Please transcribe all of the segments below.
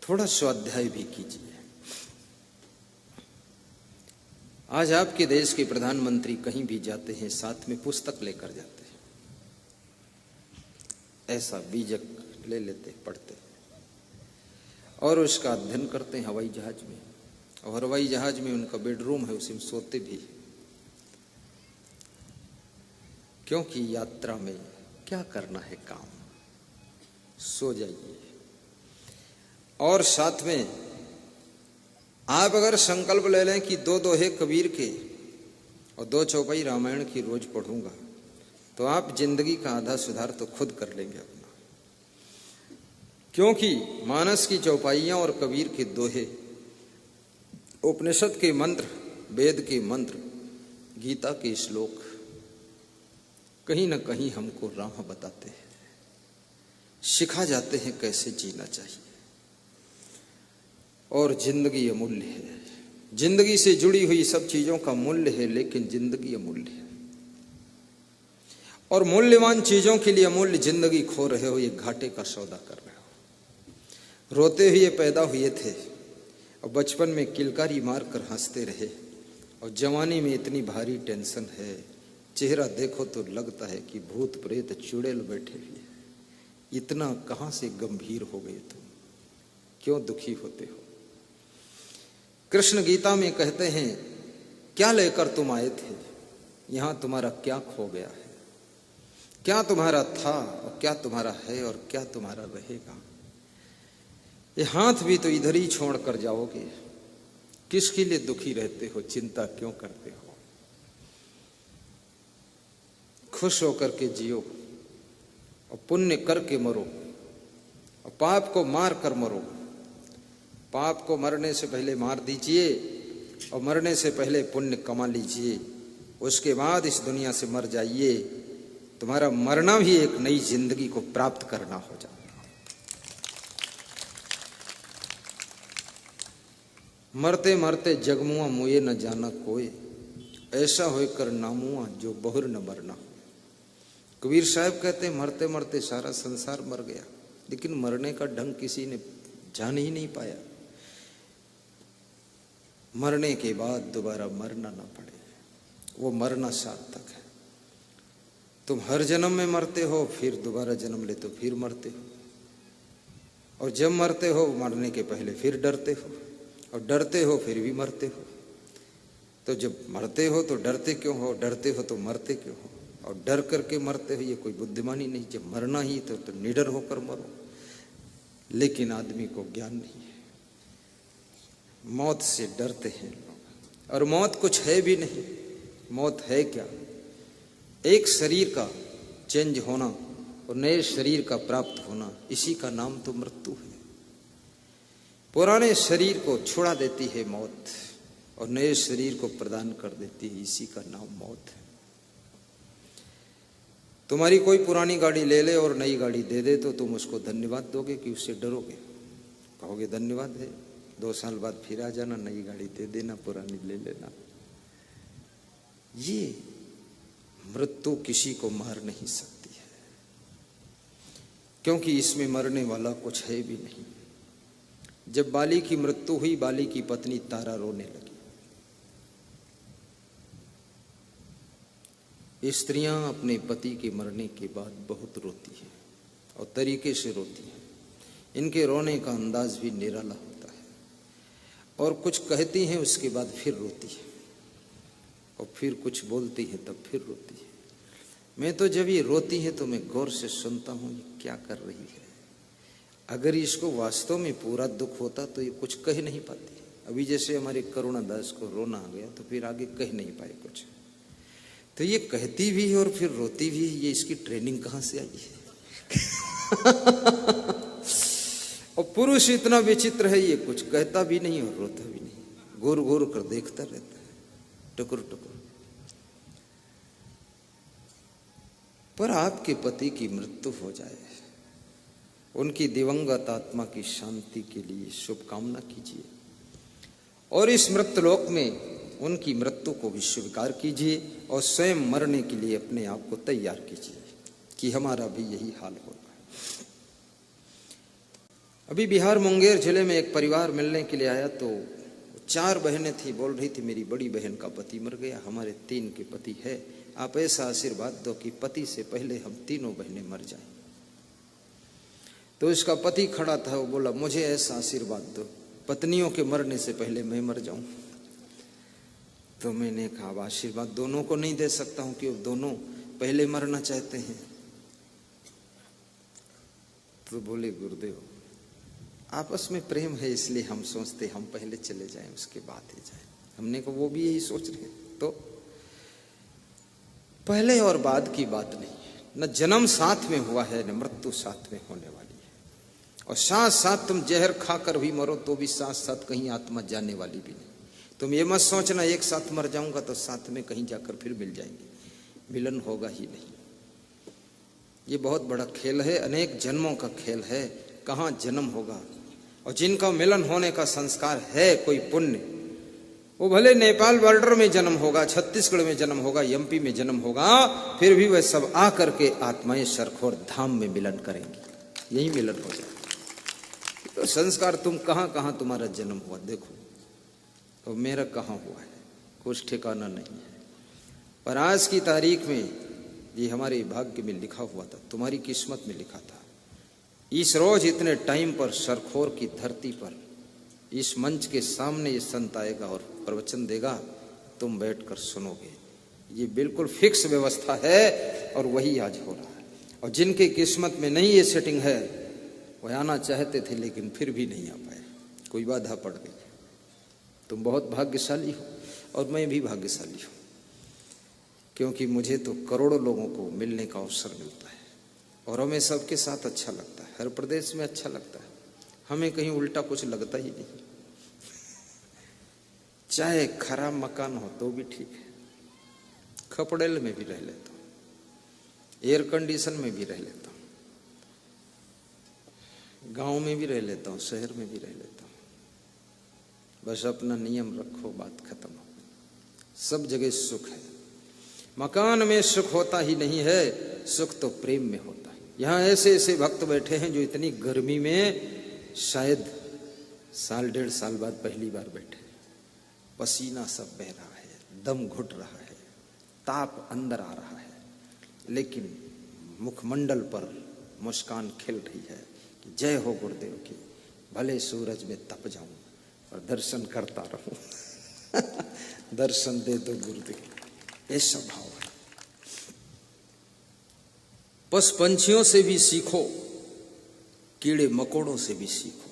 थोड़ा स्वाध्याय भी कीजिए। आज आपके देश के प्रधानमंत्री कहीं भी जाते हैं साथ में पुस्तक लेकर जाते हैं, ऐसा बीजक ले लेते पढ़ते और उसका अध्ययन करते हैं हवाई जहाज में। और हवाई जहाज में उनका बेडरूम है, उसी में सोते भी, क्योंकि यात्रा में क्या करना है काम, सो जाइए। और साथ में आप अगर संकल्प ले लें कि 2 दोहे कबीर के और 2 चौपाई रामायण की रोज पढ़ूंगा, तो आप जिंदगी का आधा सुधार तो खुद कर लेंगे अपना। क्योंकि मानस की चौपाइयां और कबीर के दोहे, उपनिषद के मंत्र, वेद के मंत्र, गीता के श्लोक कहीं न कहीं हमको राह बताते हैं, सिखा जाते हैं कैसे जीना चाहिए। और जिंदगी अमूल्य है, जिंदगी से जुड़ी हुई सब चीजों का मूल्य है, लेकिन जिंदगी अमूल्य है। और मूल्यवान चीजों के लिए अमूल्य जिंदगी खो रहे हो, ये घाटे का सौदा कर रहे हो। रोते हुए पैदा हुए थे और बचपन में किलकारी मारकर हंसते रहे, और जवानी में इतनी भारी टेंशन है, चेहरा देखो तो लगता है कि भूत प्रेत चुड़ैल बैठे हुए। इतना कहां से गंभीर हो गए तुम, क्यों दुखी होते हो? कृष्ण गीता में कहते हैं, क्या लेकर तुम आए थे, यहां तुम्हारा क्या खो गया है? क्या तुम्हारा था और क्या तुम्हारा है और क्या तुम्हारा रहेगा? ये हाथ भी तो इधर ही छोड़ कर जाओगे। किसके लिए दुखी रहते हो, चिंता क्यों करते हो? खुश होकर के जियो और पुण्य करके मरो, और पाप को मार कर मरो। पाप को मरने से पहले मार दीजिए और मरने से पहले पुण्य कमा लीजिए, उसके बाद इस दुनिया से मर जाइए। तुम्हारा मरना भी एक नई जिंदगी को प्राप्त करना हो जाएगा। मरते मरते जगमुआ मुए न जाना कोई, ऐसा होकर नामुआ जो बहुर न मरना हो। कबीर साहब कहते हैं, मरते मरते सारा संसार मर गया, लेकिन मरने का ढंग किसी ने जान ही नहीं पाया। मरने के बाद दोबारा मरना ना पड़े, वो मरना सार्थक है। तुम हर जन्म में मरते हो, फिर दोबारा जन्म लेते हो, फिर मरते हो। और जब मरते हो, मरने के पहले फिर डरते हो, और डरते हो फिर भी मरते हो। तो जब मरते हो तो डरते क्यों हो, डरते हो तो मरते क्यों हो? और डर करके मरते हो, ये कोई बुद्धिमानी नहीं। जब मरना ही तो निडर होकर मरो। लेकिन आदमी को ज्ञान नहीं है, मौत से डरते हैं लोग। और मौत कुछ है भी नहीं। मौत है क्या? एक शरीर का चेंज होना और नए शरीर का प्राप्त होना, इसी का नाम तो मृत्यु है। पुराने शरीर को छुड़ा देती है मौत और नए शरीर को प्रदान कर देती है, इसी का नाम मौत है। तुम्हारी कोई पुरानी गाड़ी ले ले और नई गाड़ी दे दे, तो तुम उसको धन्यवाद दोगे कि उससे डरोगे? कहोगे धन्यवाद है, 2 साल बाद फिर आ जाना, नई गाड़ी दे देना, पुरानी ले लेना। ये मृत्यु किसी को मार नहीं सकती है, क्योंकि इसमें मरने वाला कुछ है भी नहीं। जब बाली की मृत्यु हुई, बाली की पत्नी तारा रोने लगी। स्त्रियां अपने पति के मरने के बाद बहुत रोती हैं, और तरीके से रोती हैं। इनके रोने का अंदाज भी निराला होता है। और कुछ कहती हैं, उसके बाद फिर रोती है, और फिर कुछ बोलती है, तब फिर रोती है। मैं तो जब ये रोती है तो मैं गौर से सुनता हूं, ये क्या कर रही है। अगर इसको वास्तव में पूरा दुख होता तो ये कुछ कह नहीं पाती। अभी जैसे हमारे करुणा दास को रोना आ गया, तो फिर आगे कह नहीं पाए कुछ। तो ये कहती भी है और फिर रोती भी है, ये इसकी ट्रेनिंग कहां से आई है? और पुरुष इतना विचित्र है, ये कुछ कहता भी नहीं और रोता भी नहीं, घूर घूर कर देखता रहता है, टुकुर टुकुर। पर आपके पति की मृत्यु हो जाए, उनकी दिवंगत आत्मा की शांति के लिए शुभकामना कीजिए, और इस मृत्युलोक में उनकी मृत्यु को भी स्वीकार कीजिए, और स्वयं मरने के लिए अपने आप को तैयार कीजिए कि हमारा भी यही हाल होगा। अभी बिहार मुंगेर जिले में एक परिवार मिलने के लिए आया तो 4 बहनें थी, बोल रही थी मेरी बड़ी बहन का पति मर गया, हमारे 3 के पति है, आप ऐसा आशीर्वाद दो कि पति से पहले हम तीनों बहनें मर जाएं। तो इसका पति खड़ा था, वो बोला मुझे ऐसा आशीर्वाद दो पत्नियों के मरने से पहले मैं मर जाऊं। तो मैंने कहा आशीर्वाद दोनों को नहीं दे सकता हूं कि दोनों पहले मरना चाहते हैं। तो बोले गुरुदेव आपस में प्रेम है इसलिए हम सोचते हम पहले चले जाएं उसके बाद ही जाएं। हमने कहा वो भी यही सोच रहे हैं। तो पहले और बाद की बात नहीं है, न जन्म साथ में हुआ है न मृत्यु साथ में होने वाली है। और साथ साथ तुम जहर खाकर भी मरो तो भी साथ साथ कहीं आत्मा जाने वाली भी नहीं। तुम ये मत सोचना एक साथ मर जाऊंगा तो साथ में कहीं जाकर फिर मिल जाएंगे, मिलन होगा ही नहीं। ये बहुत बड़ा खेल है, अनेक जन्मों का खेल है, कहाँ जन्म होगा। और जिनका मिलन होने का संस्कार है, कोई पुण्य, वो भले नेपाल बॉर्डर में जन्म होगा, छत्तीसगढ़ में जन्म होगा, एमपी में जन्म होगा, फिर भी वह सब आ करके आत्माएं सरखोर धाम में मिलन करेंगी, यही मिलन हो जाए। तो संस्कार तुम कहाँ कहाँ तुम्हारा जन्म हुआ देखो, तो मेरा कहाँ हुआ है कुछ ठिकाना नहीं है। पर आज की तारीख में ये हमारे भाग्य में लिखा हुआ था, तुम्हारी किस्मत में लिखा था। इस रोज इतने टाइम पर सरखोर की धरती पर इस मंच के सामने ये संत आएगा और प्रवचन देगा, तुम बैठकर सुनोगे। ये बिल्कुल फिक्स व्यवस्था है और वही आज हो रहा है। और जिनके किस्मत में नहीं ये सेटिंग है वह आना चाहते थे लेकिन फिर भी नहीं आ पाए, कोई बाधा पड़ गई। तुम बहुत भाग्यशाली हो और मैं भी भाग्यशाली हूँ, क्योंकि मुझे तो करोड़ों लोगों को मिलने का अवसर मिलता है और हमें सबके साथ अच्छा लगता है, हर प्रदेश में अच्छा लगता है। हमें कहीं उल्टा कुछ लगता ही नहीं। चाहे खराब मकान हो तो भी ठीक है, खपड़ेल में भी रह लेता हूँ, एयर कंडीशन में भी रह लेता हूँ, गांव में भी रह लेता हूँ, शहर में भी रह लेता हूँ। बस अपना नियम रखो, बात खत्म हो। सब जगह सुख है, मकान में सुख होता ही नहीं है, सुख तो प्रेम में होता है। यहाँ ऐसे ऐसे भक्त बैठे हैं जो इतनी गर्मी में शायद 1.5 साल बाद पहली बार बैठे, पसीना सब बह रहा है, दम घुट रहा है, ताप अंदर आ रहा है, लेकिन मुखमंडल पर मुस्कान खिल रही है कि जय हो गुरुदेव की, भले सूरज में तप जाऊं और दर्शन करता रहूं दर्शन दे दो गुरुदेव, ऐसा भाव है। पशु पंछियों से भी सीखो, कीड़े मकोड़ों से भी सीखो।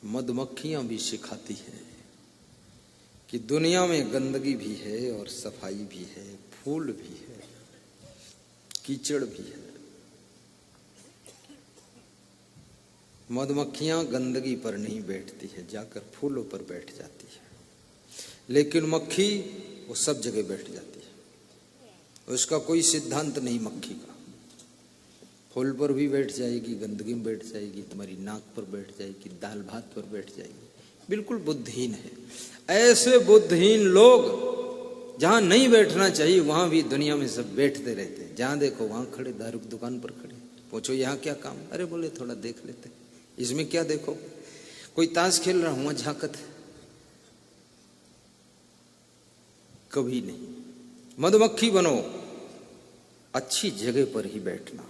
मधुमक्खियां भी सिखाती है कि दुनिया में गंदगी भी है और सफाई भी है, फूल भी है, कीचड़ भी है। मधुमक्खियां गंदगी पर नहीं बैठती है, जाकर फूलों पर बैठ जाती है, लेकिन मक्खी वो सब जगह बैठ जाती है। उसका कोई सिद्धांत नहीं मक्खी का, फूल पर भी बैठ जाएगी, गंदगी में बैठ जाएगी, तुम्हारी नाक पर बैठ जाएगी, दाल भात पर बैठ जाएगी, बिल्कुल बुद्धिहीन है। ऐसे बुद्धिहीन लोग जहां नहीं बैठना चाहिए वहां भी दुनिया में सब बैठते रहते हैं। जहां देखो वहां खड़े, दारू की दुकान पर खड़े, पूछो यहाँ क्या काम, अरे बोले थोड़ा देख लेते, इसमें क्या देखो, कोई ताश खेल रहा हूं झाकत है, कभी नहीं। मधुमक्खी बनो, अच्छी जगह पर ही बैठना,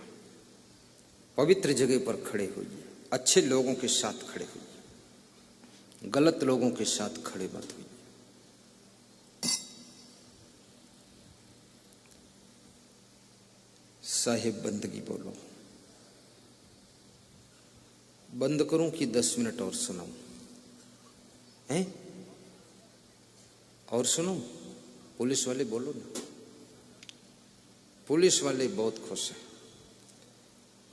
पवित्र जगह पर खड़े होइए, अच्छे लोगों के साथ खड़े होइए, गलत लोगों के साथ खड़े मत होइए। साहिब बंदगी बोलो, बंद करूं कि 10 मिनट और सुनाऊं? हैं और सुनो, पुलिस वाले बोलो ना। पुलिस वाले बहुत खुश हैं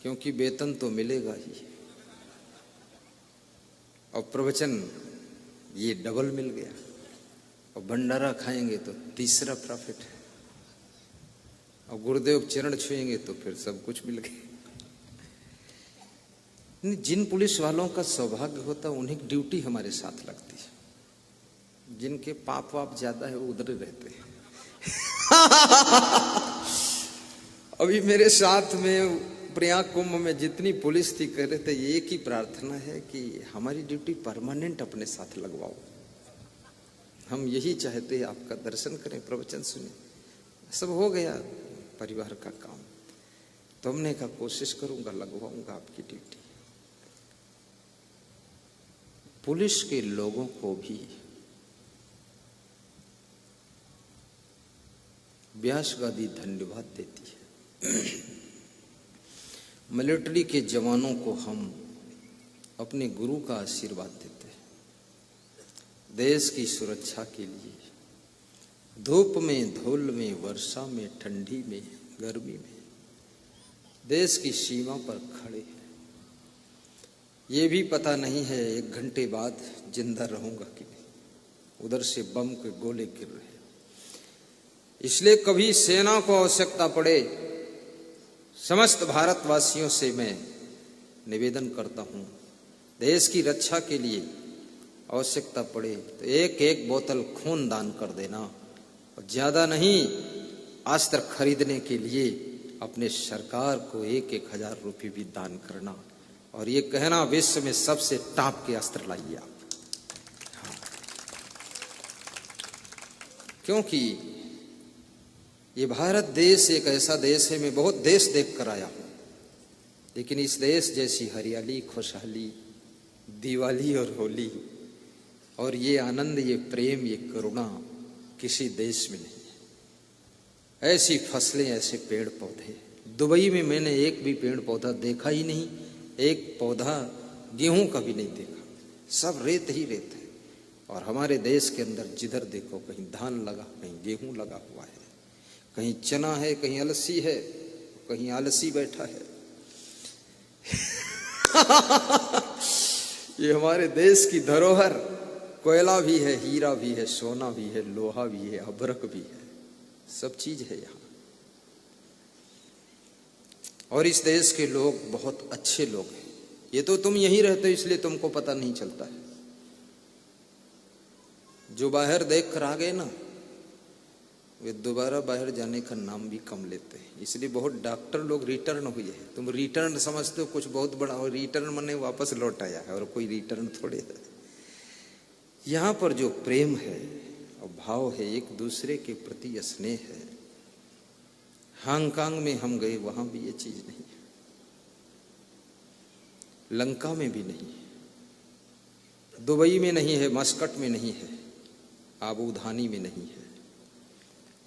क्योंकि वेतन तो मिलेगा ही और प्रवचन ये डबल मिल गया और भंडारा खाएंगे तो तीसरा प्रॉफिट है और गुरुदेव चरण छुएंगे तो फिर सब कुछ मिल गया। जिन पुलिस वालों का सौभाग्य होता है उन्हीं की ड्यूटी हमारे साथ लगती है, जिनके पाप वाप ज्यादा है वो उधर रहते हैं अभी मेरे साथ में प्रयाग कुंभ में जितनी पुलिस थी, कह रहे थे एक ही प्रार्थना है कि हमारी ड्यूटी परमानेंट अपने साथ लगवाओ, हम यही चाहते हैं, आपका दर्शन करें, प्रवचन सुने। सब हो गया परिवार का काम, तो हमने कहा कोशिश करूंगा, लगवाऊंगा आपकी ड्यूटी। पुलिस के लोगों को भी व्यासगादी धन्यवाद देती है। मिलिट्री के जवानों को हम अपने गुरु का आशीर्वाद देते हैं। देश की सुरक्षा के लिए धूप में, धूल में, वर्षा में, ठंडी में, गर्मी में देश की सीमा पर खड़े हैं। ये भी पता नहीं है 1 घंटे बाद जिंदा रहूंगा कि नहीं। उधर से बम के गोले गिर रहे हैं। इसलिए कभी सेना को आवश्यकता पड़े, समस्त भारतवासियों से मैं निवेदन करता हूं, देश की रक्षा के लिए आवश्यकता पड़े तो एक एक बोतल खून दान कर देना, और ज्यादा नहीं, अस्त्र खरीदने के लिए अपने सरकार को 1-1 हजार रुपये भी दान करना, और ये कहना विश्व में सबसे टॉप के अस्त्र लाइए आप। हाँ। क्योंकि ये भारत देश एक ऐसा देश है, मैं बहुत देश देख कर आया हूं, लेकिन इस देश जैसी हरियाली, खुशहाली, दिवाली और होली और ये आनंद, ये प्रेम, ये करुणा किसी देश में नहीं है। ऐसी फसलें, ऐसे पेड़ पौधे दुबई में मैंने एक भी पेड़ पौधा देखा ही नहीं, एक पौधा गेहूं का भी नहीं देखा, सब रेत ही रेत है। और हमारे देश के अंदर जिधर देखो कहीं धान लगा, कहीं गेहूं लगा हुआ है, कहीं चना है, कहीं अलसी है, कहीं आलसी बैठा है। ये हमारे देश की धरोहर, कोयला भी है, हीरा भी है, सोना भी है, लोहा भी है, अभ्रक भी है, सब चीज है यहाँ। और इस देश के लोग बहुत अच्छे लोग हैं। ये तो तुम यहीं रहते हो इसलिए तुमको पता नहीं चलता है। जो बाहर देख कर आ गए ना, वे दोबारा बाहर जाने का नाम भी कम लेते हैं। इसलिए बहुत डॉक्टर लोग रिटर्न हुए हैं। तुम रिटर्न समझते हो कुछ बहुत बड़ा, और रिटर्न माने वापस लौट आया है, और कोई रिटर्न थोड़े है। यहाँ पर जो प्रेम है और भाव है, एक दूसरे के प्रति स्नेह है। हांगकांग में हम गए, वहां भी ये चीज नहीं है, लंका में भी नहीं है, दुबई में नहीं है, मस्कट में नहीं है, आबू धानी में नहीं है,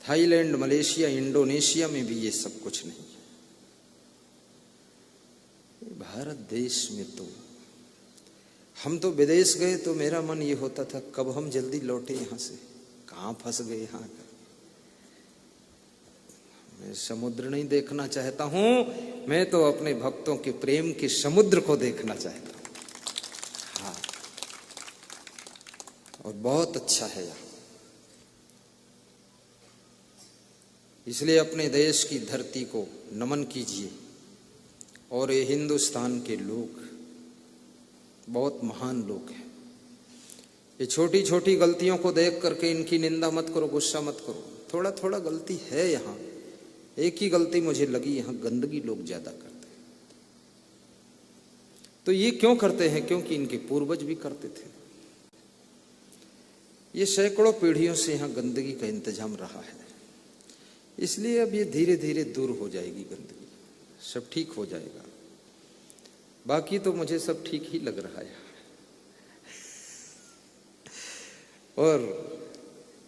थाईलैंड, मलेशिया, इंडोनेशिया में भी ये सब कुछ नहीं है। भारत देश में तो हम तो विदेश गए तो मेरा मन ये होता था कब हम जल्दी लौटे यहां से, कहां फंस गए यहाँ। मैं समुद्र नहीं देखना चाहता हूं, मैं तो अपने भक्तों के प्रेम के समुद्र को देखना चाहता हूं। हाँ, और बहुत अच्छा है यहाँ। इसलिए अपने देश की धरती को नमन कीजिए। और ये हिंदुस्तान के लोग बहुत महान लोग हैं। ये छोटी छोटी गलतियों को देख करके इनकी निंदा मत करो, गुस्सा मत करो। थोड़ा थोड़ा गलती है यहाँ। एक ही गलती मुझे लगी, यहाँ गंदगी लोग ज्यादा करते हैं। तो ये क्यों करते हैं? क्योंकि इनके पूर्वज भी करते थे। ये सैकड़ों पीढ़ियों से यहाँ गंदगी का इंतजाम रहा है। इसलिए अब ये धीरे धीरे दूर हो जाएगी गंदगी, सब ठीक हो जाएगा। बाकी तो मुझे सब ठीक ही लग रहा है। और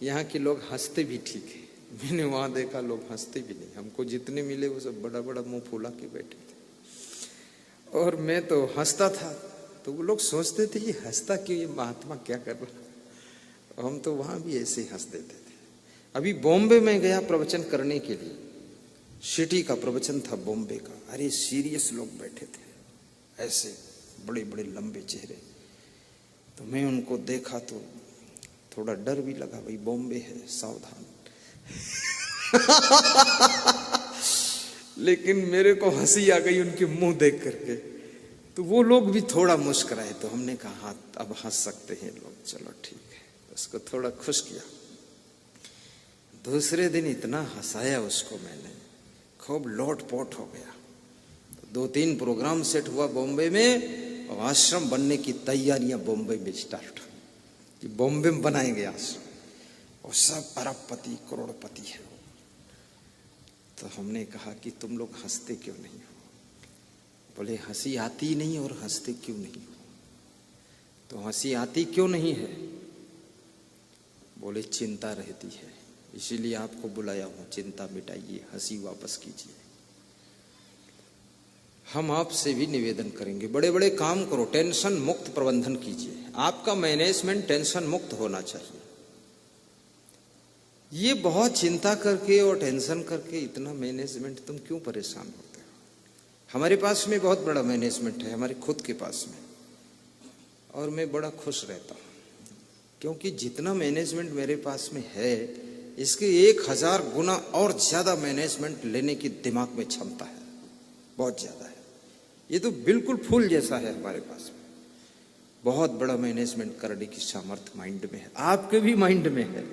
यहाँ के लोग हंसते भी ठीक है। मैंने वहां देखा लोग हंसते भी नहीं। हमको जितने मिले वो सब बड़ा बड़ा मुंह फुला के बैठे थे, और मैं तो हंसता था। तो वो लोग सोचते थे ये हंसता क्यों, ये महात्मा क्या कर रहा। हम तो वहां भी ऐसे ही हंस देते थे। अभी बॉम्बे में गया प्रवचन करने के लिए, सिटी का प्रवचन था बॉम्बे का। अरे सीरियस लोग बैठे थे, ऐसे बड़े बड़े लंबे चेहरे। तो मैं उनको देखा तो थोड़ा डर भी लगा, भाई बॉम्बे है, सावधान। लेकिन मेरे को हंसी आ गई उनके मुंह देख करके। तो वो लोग भी थोड़ा मुस्कुराए। तो हमने कहा हाँ अब हंस सकते हैं लोग, चलो ठीक है। उसको थोड़ा खुश किया। दूसरे दिन इतना हंसाया उसको मैंने, खूब लोट पोट हो गया। तो 2-3 प्रोग्राम सेट हुआ बॉम्बे में, और आश्रम बनने की तैयारियां बॉम्बे में स्टार्ट कि बॉम्बे में बनाएंगे आश्रम, और सब अरबपति करोड़पति है। तो हमने कहा कि तुम लोग हंसते क्यों नहीं हो? बोले हंसी आती नहीं और हंसते क्यों नहीं हो? तो हंसी आती क्यों नहीं है? बोले चिंता रहती है, इसीलिए आपको बुलाया हूं, चिंता मिटाइए, हंसी वापस कीजिए। हम आपसे भी निवेदन करेंगे, बड़े बड़े काम करो, टेंशन मुक्त प्रबंधन कीजिए। आपका मैनेजमेंट टेंशन मुक्त होना चाहिए। ये बहुत चिंता करके और टेंशन करके इतना मैनेजमेंट तुम क्यों परेशान होते हो? हमारे पास में बहुत बड़ा मैनेजमेंट है, हमारे खुद के पास में, और मैं बड़ा खुश रहता हूं, क्योंकि जितना मैनेजमेंट मेरे पास में है, इसके 1000 गुना और ज्यादा मैनेजमेंट लेने की दिमाग में क्षमता है, बहुत ज्यादा है। ये तो बिल्कुल फूल जैसा है हमारे पास में। बहुत बड़ा मैनेजमेंट करने की सामर्थ्य माइंड में है, आपके भी माइंड में है,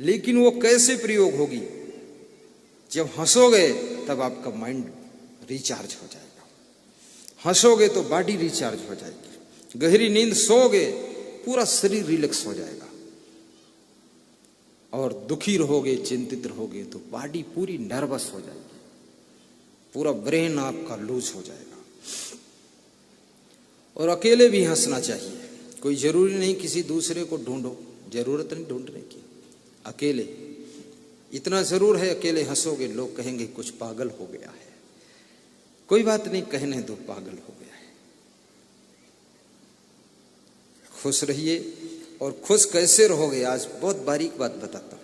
लेकिन वो कैसे प्रयोग होगी? जब हंसोगे तब आपका माइंड रिचार्ज हो जाएगा, हंसोगे तो बॉडी रिचार्ज हो जाएगी, गहरी नींद सोओगे पूरा शरीर रिलैक्स हो जाएगा, और दुखी रहोगे, चिंतित रहोगे तो बॉडी पूरी नर्वस हो जाएगी, पूरा ब्रेन आपका लूज हो जाएगा। और अकेले भी हंसना चाहिए, कोई जरूरी नहीं किसी दूसरे को ढूंढो, जरूरत नहीं ढूंढने की, अकेले इतना जरूर है, अकेले हंसोगे लोग कहेंगे कुछ पागल हो गया है। कोई बात नहीं, कहने दो पागल हो गया है। खुश रहिए, और खुश कैसे रहोगे आज बहुत बारीक बात बताता हूं।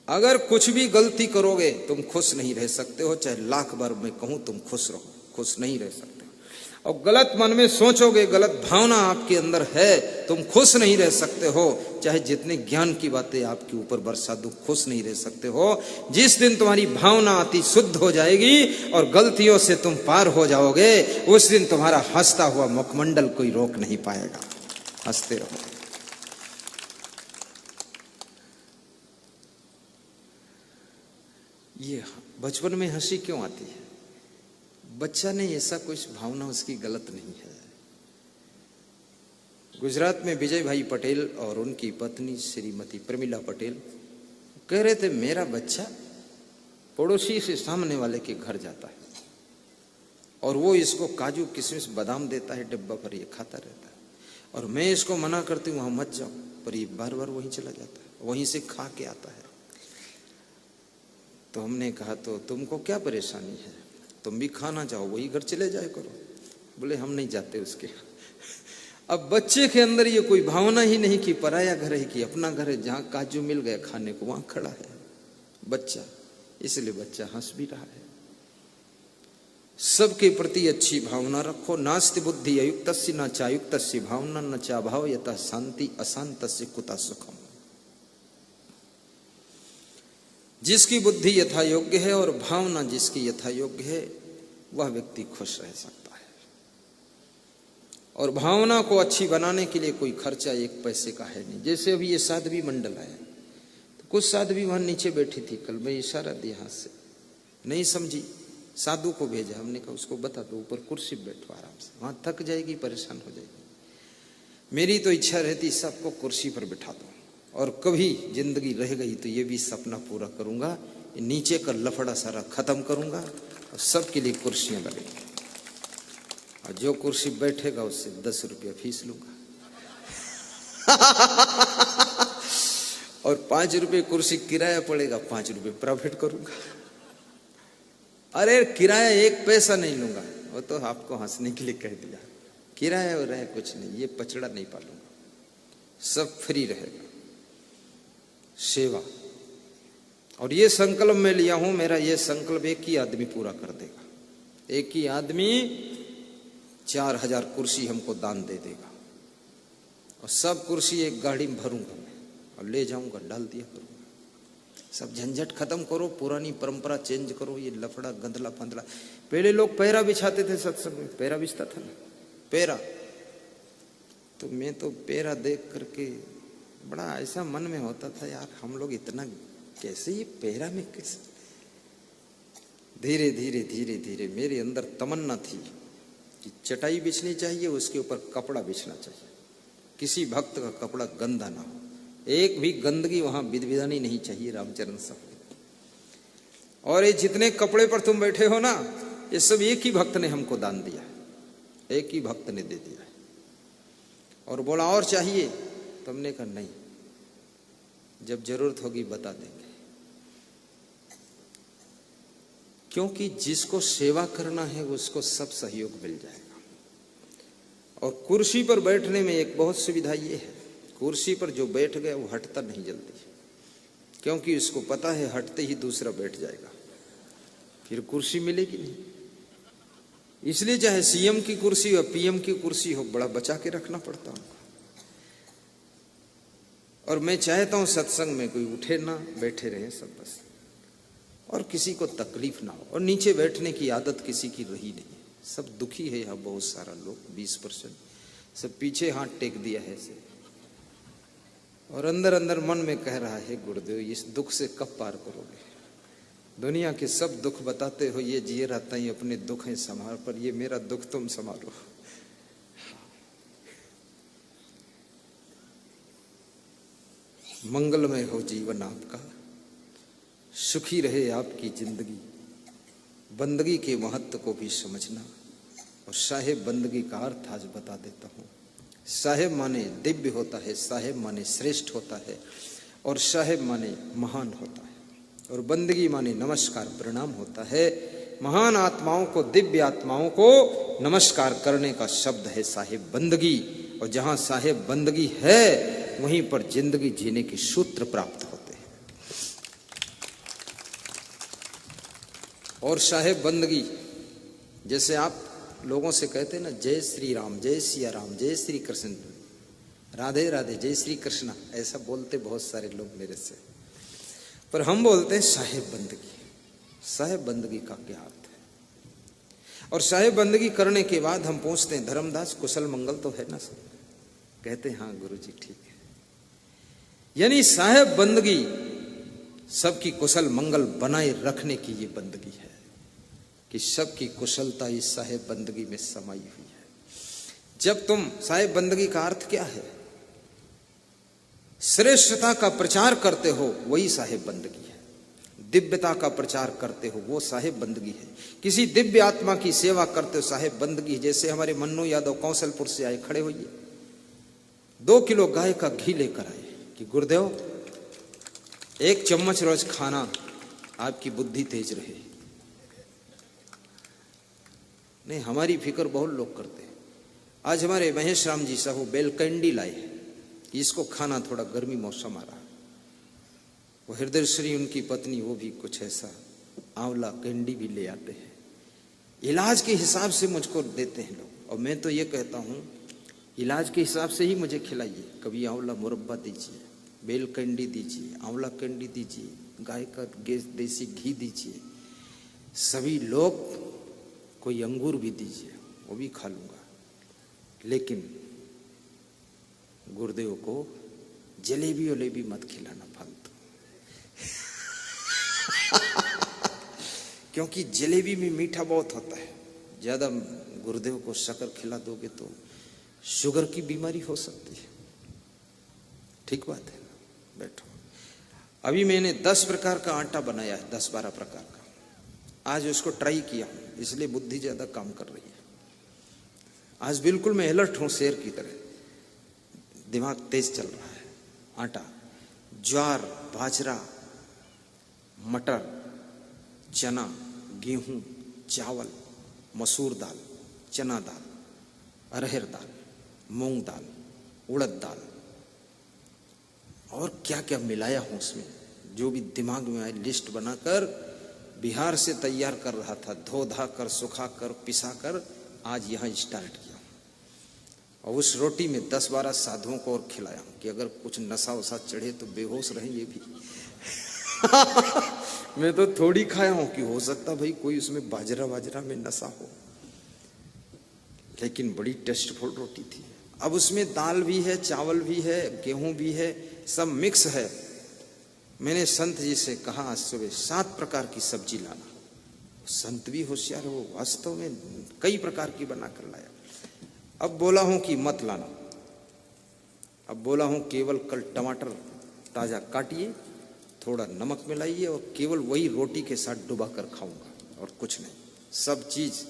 अगर कुछ भी गलती करोगे तुम खुश नहीं रह सकते हो, चाहे लाख बार मैं कहूं तुम खुश रहो, खुश नहीं रह सकते हो। और गलत मन में सोचोगे, गलत भावना आपके अंदर है, तुम खुश नहीं रह सकते हो, चाहे जितने ज्ञान की बातें आपके ऊपर बरसा दूं, खुश नहीं रह सकते हो। जिस दिन तुम्हारी भावना अति शुद्ध हो जाएगी और गलतियों से तुम पार हो जाओगे, उस दिन तुम्हारा हंसता हुआ मुखमंडल कोई रोक नहीं पाएगा। हंसते रहो। ये बचपन में हंसी क्यों आती है? बच्चा नहीं, ऐसा कुछ भावना उसकी गलत नहीं है। गुजरात में विजय भाई पटेल और उनकी पत्नी श्रीमती प्रमिला पटेल कह रहे थे, मेरा बच्चा पड़ोसी से सामने वाले के घर जाता है और वो इसको काजू किशमिश बादाम देता है डिब्बा पर, ये खाता रहता है, और मैं इसको मना करती हूँ वहां मत जाओ, पर ये बार बार वहीं चला जाता है, वहीं से खा के आता है। तो हमने कहा तो तुमको क्या परेशानी है, तुम भी खाना चाहो वही घर चले जाए करो। बोले हम नहीं जाते उसके। अब बच्चे के अंदर ये कोई भावना ही नहीं कि पराया घर है कि अपना घर है, जहां काजू मिल गया खाने को वहां खड़ा है बच्चा, इसलिए बच्चा हंस भी रहा है। सबके प्रति अच्छी भावना रखो। नास्ति बुद्धि अयुक्तस्य न चायुक्तस्य भावना न चाभाव यतः शांति अशांतस्य कुतः सुखम। जिसकी बुद्धि यथा योग्य है और भावना जिसकी यथा योग्य है, वह व्यक्ति खुश रह सकता है। और भावना को अच्छी बनाने के लिए कोई खर्चा एक पैसे का है नहीं। जैसे अभी ये साध्वी मंडल आया, तो कुछ साध्वी वहां नीचे बैठी थी, कल मैं इशारा दिया हाथ से, नहीं समझी, साधु को भेजा, हमने कहा उसको बता दो ऊपर कुर्सी पे बैठो आराम से, वहां थक जाएगी, परेशान हो जाएगी। मेरी तो इच्छा रहती सबको कुर्सी पर बिठा दो, और कभी जिंदगी रह गई तो ये भी सपना पूरा करूंगा, नीचे का लफड़ा सारा खत्म करूंगा और सबके लिए कुर्सियां लगेंगी, और जो कुर्सी बैठेगा उससे 10 रुपया फीस लूंगा और 5 रुपये कुर्सी किराया पड़ेगा, 5 रुपये प्रॉफिट करूंगा। अरे किराया 1 पैसा नहीं लूंगा, वो तो आपको हंसने के लिए कह दिया, किराया और है कुछ नहीं, ये पचड़ा नहीं पालूंगा, सब फ्री रहेगा। सेवा, और ये संकल्प मैं लिया हूं, मेरा ये संकल्प एक ही आदमी पूरा कर देगा। एक ही आदमी 4000 कुर्सी हमको दान दे देगा, और सब कुर्सी एक गाड़ी में भरूंगा मैं और ले जाऊंगा, डाल दिया करूंगा। सब झंझट खत्म करो, पुरानी परंपरा चेंज करो, ये लफड़ा गंदला फंदला। पहले लोग पैरा बिछाते थे सत्संग में, पैरा बिछता था ना, पैरा, तो मैं तो पैरा देख करके बड़ा ऐसा मन में होता था, यार हम लोग इतना कैसे ये पैरा में कैसे। धीरे धीरे धीरे धीरे मेरे अंदर तमन्ना थी कि चटाई बिछनी चाहिए, उसके ऊपर कपड़ा बिछना चाहिए, किसी भक्त का कपड़ा गंदा ना हो, एक भी गंदगी वहां विदविदानी नहीं चाहिए रामचरण साहब। और ये जितने कपड़े पर तुम बैठे हो ना, ये सब एक ही भक्त ने हमको दान दिया, एक ही भक्त ने दे दिया। और बोला और चाहिए? तो हमने कहा नहीं, जब जरूरत होगी बता देंगे। क्योंकि जिसको सेवा करना है उसको सब सहयोग मिल जाएगा। और कुर्सी पर बैठने में एक बहुत सुविधा ये है, कुर्सी पर जो बैठ गया वो हटता नहीं जल्दी, क्योंकि उसको पता है हटते ही दूसरा बैठ जाएगा, फिर कुर्सी मिलेगी नहीं। इसलिए चाहे सीएम की कुर्सी हो, पीएम की कुर्सी हो, बड़ा बचा के रखना पड़ता उनको। और मैं चाहता हूं सत्संग में कोई उठे ना, बैठे रहे सब बस, और किसी को तकलीफ ना हो। और नीचे बैठने की आदत किसी की रही नहीं, सब दुखी है यहाँ बहुत सारा लोग, 20% सब पीछे हाथ टेक दिया है ऐसे, और अंदर अंदर मन में कह रहा है गुरुदेव इस दुख से कब पार करोगे? दुनिया के सब दुख बताते हो, ये जिए रहता ही अपने दुख है संभाल, पर ये मेरा दुख तुम संभालो। मंगलमय हो जीवन आपका, सुखी रहे आपकी जिंदगी, बंदगी के महत्व को भी समझना। और साहेब बंदगी का अर्थ आज बता देता हूं। साहेब माने दिव्य होता है, साहेब माने श्रेष्ठ होता है, और साहेब माने महान होता है, और बंदगी माने नमस्कार प्रणाम होता है। महान आत्माओं को, दिव्य आत्माओं को नमस्कार करने का शब्द है साहेब बंदगी। और जहां साहेब बंदगी है वहीं पर जिंदगी जीने के सूत्र प्राप्त होते हैं। और साहेब बंदगी, जैसे आप लोगों से कहते हैं ना जय श्री राम, जय सिया राम, जय श्री कृष्ण, राधे राधे, जय श्री कृष्ण, ऐसा बोलते बहुत सारे लोग मेरे से, पर हम बोलते हैं साहेब बंदगी। साहेब बंदगी का क्या अर्थ है? और साहेब बंदगी करने के बाद हम पूछते हैं धर्मदास कुशल मंगल तो है ना सब? कहते हैं हाँ गुरुजी ठीक है। यानी साहेब बंदगी सबकी कुशल मंगल बनाए रखने की ये बंदगी है, कि सबकी कुशलता इस साहेब बंदगी में समाई हुई है। जब तुम साहेब बंदगी का अर्थ क्या है? श्रेष्ठता का प्रचार करते हो वही साहेब बंदगी है, दिव्यता का प्रचार करते हो वो साहेब बंदगी है, किसी दिव्य आत्मा की सेवा करते हो साहेब बंदगी। जैसे हमारे मन्नू यादव कौशलपुर से आए, खड़े होइए, 2 किलो गाय का घी लेकर आए कि गुरुदेव 1 चम्मच रोज खाना, आपकी बुद्धि तेज रहे। नहीं, हमारी फिक्र बहुत लोग करते हैं। आज हमारे महेश राम जी साहू बेल कैंडी लाए हैं, इसको खाना, थोड़ा गर्मी मौसम आ रहा। वो हृदय श्री उनकी पत्नी, वो भी कुछ ऐसा आंवला कैंडी भी ले आते हैं, इलाज के हिसाब से मुझको देते हैं लोग। और मैं तो ये कहता हूँ इलाज के हिसाब से ही मुझे खिलाइए, कभी आंवला मुरब्बा दीजिए, बेल कैंडी दीजिए, आंवला कैंडी दीजिए, गाय का देसी घी दीजिए, सभी लोग कोई अंगूर भी दीजिए, वो भी खा लूंगा, लेकिन गुरुदेव को जलेबी वलेबी मत खिलाना फालतू। क्योंकि जलेबी में मीठा बहुत होता है, ज्यादा गुरुदेव को शक्कर खिला दोगे तो शुगर की बीमारी हो सकती है। ठीक बात है ना? बैठो। अभी मैंने 10 प्रकार का आटा बनाया है, 10-12 प्रकार का। आज उसको ट्राई किया हूं, इसलिए बुद्धि ज्यादा काम कर रही है। आज बिल्कुल मैं अलर्ट हूं, शेर की तरह, दिमाग तेज चल रहा है। आटा, ज्वार, बाजरा, मटर, चना, गेहूं, चावल, मसूर दाल, चना दाल, अरहर दाल, मूंग दाल, उड़द दाल, और क्या क्या मिलाया हूं उसमें, जो भी दिमाग में आए लिस्ट बनाकर बिहार से तैयार कर रहा था, धो धा कर, सुखा कर, पिसा कर, आज यहां स्टार्ट किया। और उस रोटी में 10-12 साधुओं को और खिलाया कि अगर कुछ नशा वसा चढ़े तो बेहोश रहे ये भी। मैं तो थोड़ी खाया हूं कि हो सकता भाई कोई उसमें बाजरा में नशा हो, लेकिन बड़ी टेस्टफुल रोटी थी। अब उसमें दाल भी है, चावल भी है, गेहूं भी है, सब मिक्स है। मैंने संत जी से कहा आज सुबह 7 प्रकार की सब्जी लाना, संत भी होशियार हो, वास्तव में कई प्रकार की बना कर लाया। अब बोला हूं कि मत लाना, अब बोला हूं केवल कल टमाटर ताजा काटिए, थोड़ा नमक मिलाइए और केवल वही रोटी के साथ डुबा कर खाऊंगा और कुछ नहीं। सब चीज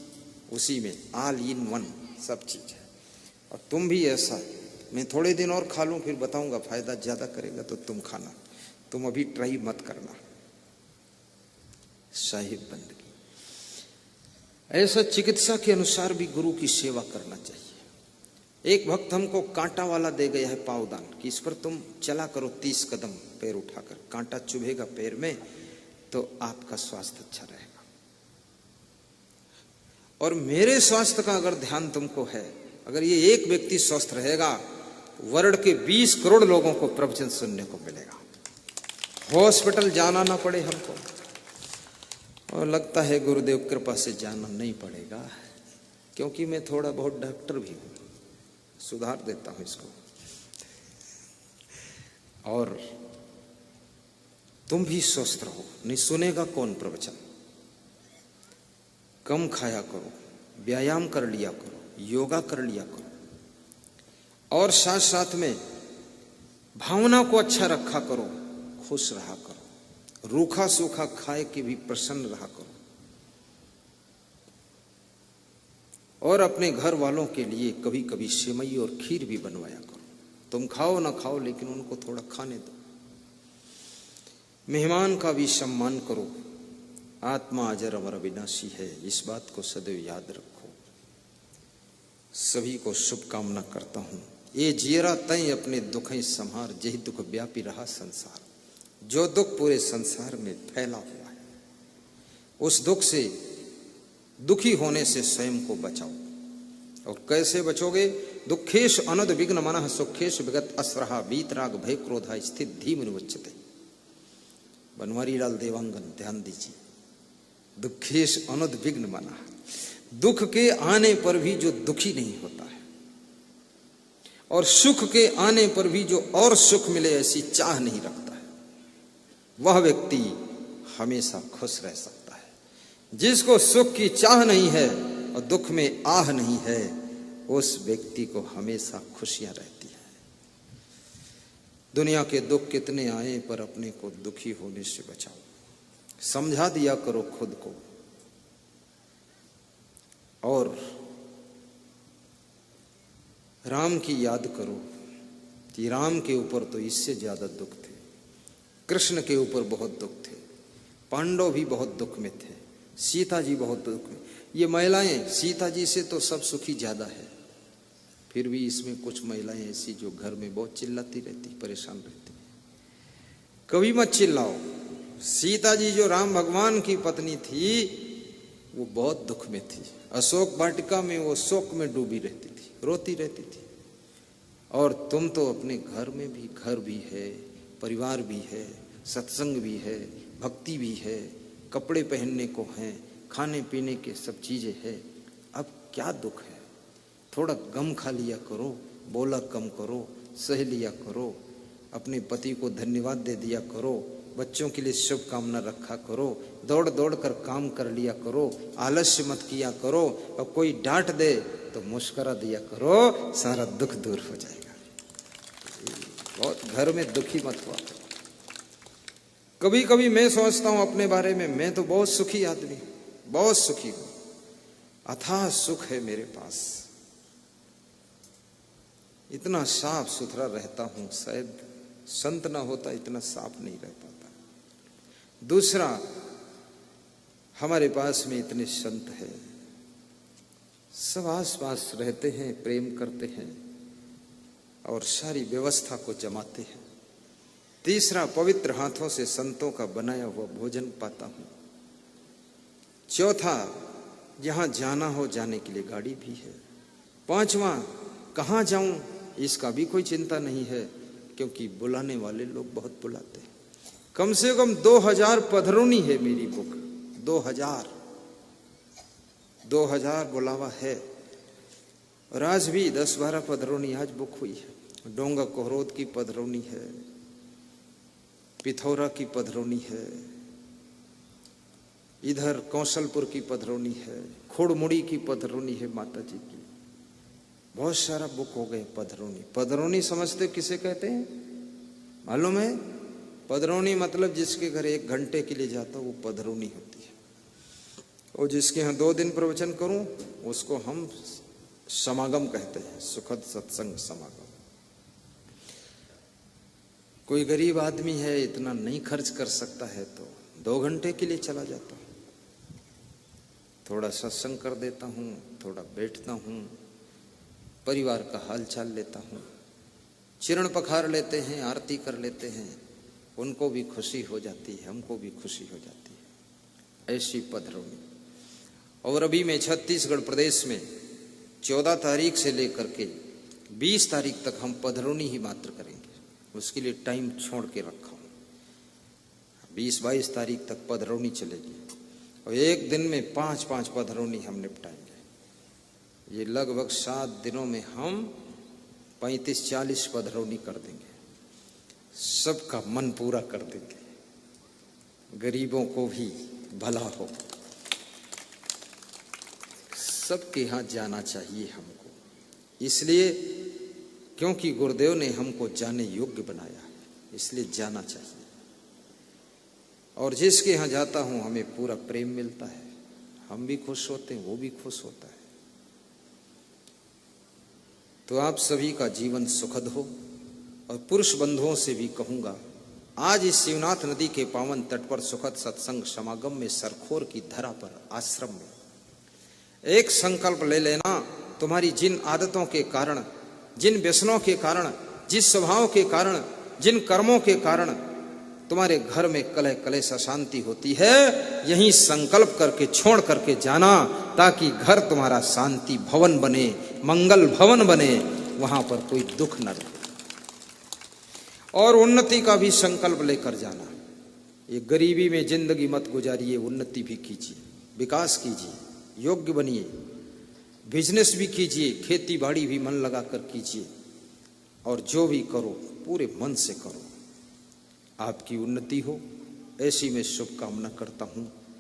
उसी में, ऑल इन वन, सब चीज है। और तुम भी ऐसा, मैं थोड़े दिन और खा लूं फिर बताऊंगा, फायदा ज्यादा करेगा तो तुम खाना, तुम अभी ट्राई मत करना। साहिब बंदगी, ऐसा चिकित्सा के अनुसार भी गुरु की सेवा करना चाहिए। एक भक्त हमको कांटा वाला दे गया है पावदान कि इस पर तुम चला करो 30 कदम पैर उठाकर, कांटा चुभेगा पैर में तो आपका स्वास्थ्य अच्छा रहेगा। और मेरे स्वास्थ्य का अगर ध्यान तुमको है, अगर ये एक व्यक्ति स्वस्थ रहेगा, वर्ल्ड के 20 करोड़ लोगों को प्रवचन सुनने को मिलेगा, हॉस्पिटल जाना ना पड़े हमको। और लगता है गुरुदेव कृपा से जाना नहीं पड़ेगा, क्योंकि मैं थोड़ा बहुत डॉक्टर भी हूं, सुधार देता हूं इसको। और तुम भी स्वस्थ रहो। नहीं सुनेगा कौन प्रवचन? कम खाया करो, व्यायाम कर लिया करो, योगा कर लिया करो, और साथ साथ में भावना को अच्छा रखा करो, खुश रहा करो, रूखा सूखा खाए के भी प्रसन्न रहा करो, और अपने घर वालों के लिए कभी कभी सेवई और खीर भी बनवाया करो। तुम खाओ ना खाओ लेकिन उनको थोड़ा खाने दो। मेहमान का भी सम्मान करो। आत्मा अजर अमर अविनाशी है, इस बात को सदैव याद रखो। सभी को शुभकामना करता हूं। ये जियरा तय अपने दुख संहार, जही दुख व्यापी रहा संसार। जो दुख पूरे संसार में फैला हुआ है, उस दुख से, दुखी होने से स्वयं को बचाओ। और कैसे बचोगे? दुखेश अनद विघ्न मनः सुखेश विगत असरहा, वीतराग भय क्रोधा स्थित धीम निवच्यते। बनवारी लाल देवांगन, ध्यान दीजिए। दुखेश अनुद विघ्न मना, दुख के आने पर भी जो दुखी नहीं होता है, और सुख के आने पर भी जो और सुख मिले ऐसी चाह नहीं रखता है, वह व्यक्ति हमेशा खुश रह सकता है। जिसको सुख की चाह नहीं है और दुख में आह नहीं है, उस व्यक्ति को हमेशा खुशियां रहती है। दुनिया के दुख कितने आए पर अपने को दुखी होने से बचाओ। समझा दिया करो खुद को, और राम की याद करो कि राम के ऊपर तो इससे ज्यादा दुख थे, कृष्ण के ऊपर बहुत दुख थे, पांडव भी बहुत दुख में थे, सीता जी बहुत दुख में। ये महिलाएं, सीता जी से तो सब सुखी ज्यादा है, फिर भी इसमें कुछ महिलाएं ऐसी जो घर में बहुत चिल्लाती रहती, परेशान रहती। कभी मत चिल्लाओ। सीता जी जो राम भगवान की पत्नी थी, वो बहुत दुख में थी। अशोक वाटिका में वो शोक में डूबी रहती थी, रोती रहती थी। और तुम तो अपने घर में भी, घर भी है, परिवार भी है, सत्संग भी है, भक्ति भी है, कपड़े पहनने को हैं, खाने पीने के सब चीजें हैं। अब क्या दुख है? थोड़ा गम खा लिया करो, बोला कम करो, सह लिया करो, अपने पति को धन्यवाद दे दिया करो, बच्चों के लिए शुभकामना रखा करो, दौड़ दौड़ कर काम कर लिया करो, आलस्य मत किया करो, और कोई डांट दे तो मुस्कुरा दिया करो, सारा दुख दूर हो जाएगा। बहुत घर में दुखी मत हुआ। कभी कभी मैं सोचता हूं अपने बारे में, मैं तो बहुत सुखी आदमी, बहुत सुखी हूं, अथाह सुख है मेरे पास, इतना साफ सुथरा रहता हूं, शायद संत ना होता इतना साफ नहीं रह पाता। दूसरा, हमारे पास में इतने संत हैं, सब आस पास रहते हैं, प्रेम करते हैं और सारी व्यवस्था को जमाते हैं। तीसरा, पवित्र हाथों से संतों का बनाया हुआ भोजन पाता हूं। चौथा, जहां जाना हो जाने के लिए गाड़ी भी है। पांचवा, कहां जाऊं इसका भी कोई चिंता नहीं है, क्योंकि बुलाने वाले लोग बहुत बुलाते हैं। कम से कम 2000 पधरोनी है मेरी बुक, 2000 बुलावा है। और आज भी 10-12 पधरोनी आज बुक हुई है। डोंगा कोहरोद की पधरोनी है, पिथौरा की पधरोनी है, इधर कौशलपुर की पधरौनी है, खुड़मुड़ी की पधरौनी है माता जी की। बहुत सारा बुक हो गए पधरौनी। पधरौनी समझते किसे कहते हैं मालूम है? पधरौनी मतलब जिसके घर 1 घंटे के लिए जाता वो पधरौनी होती है। और जिसके यहाँ 2 दिन प्रवचन करूं उसको हम समागम कहते हैं, सुखद सत्संग समागम। कोई गरीब आदमी है, इतना नहीं खर्च कर सकता है तो 2 घंटे के लिए चला जाता हूं, थोड़ा सत्संग कर देता हूं, थोड़ा बैठता हूं, परिवार का हाल चाल लेता हूं, चिरण पखार लेते हैं, आरती कर लेते हैं, उनको भी खुशी हो जाती है, हमको भी खुशी हो जाती है। ऐसी पधरौनी। और अभी मैं छत्तीसगढ़ प्रदेश में 14 तारीख से लेकर के 20 तारीख तक हम पधरौनी ही मात्र करेंगे। उसके लिए टाइम छोड़ के रखा हूं। 20-22 तारीख तक पधरौनी चलेगी और एक दिन में 5-5 पधरौनी हम निपटाएंगे। ये लगभग 7 दिनों में हम 35-40 पधरौनी कर देंगे। सबका मन पूरा कर देंगे, गरीबों को भी भला हो। सबके यहाँ जाना चाहिए हमको, इसलिए क्योंकि गुरुदेव ने हमको जाने योग्य बनाया है, इसलिए जाना चाहिए। और जिसके यहाँ जाता हूं हमें पूरा प्रेम मिलता है, हम भी खुश होते हैं, वो भी खुश होता है। तो आप सभी का जीवन सुखद हो। और पुरुष बंधुओं से भी कहूंगा, आज इस शिवनाथ नदी के पावन तट पर सुखद सत्संग समागम में सरखोर की धरा पर आश्रम में एक संकल्प ले लेना। तुम्हारी जिन आदतों के कारण, जिन व्यसनों के कारण, जिस स्वभाव के कारण, जिन कर्मों के कारण तुम्हारे घर में कलह कलेश अशांति होती है, यही संकल्प करके छोड़ करके जाना, ताकि घर तुम्हारा शांति भवन बने, मंगल भवन बने, वहां पर कोई दुख न रहे। और उन्नति का भी संकल्प लेकर जाना। ये गरीबी में जिंदगी मत गुजारिए, उन्नति भी कीजिए, विकास कीजिए, योग्य बनिए, बिजनेस भी कीजिए, खेती बाड़ी भी मन लगाकर कीजिए, और जो भी करो पूरे मन से करो, आपकी उन्नति हो, ऐसी मैं शुभकामना करता हूं।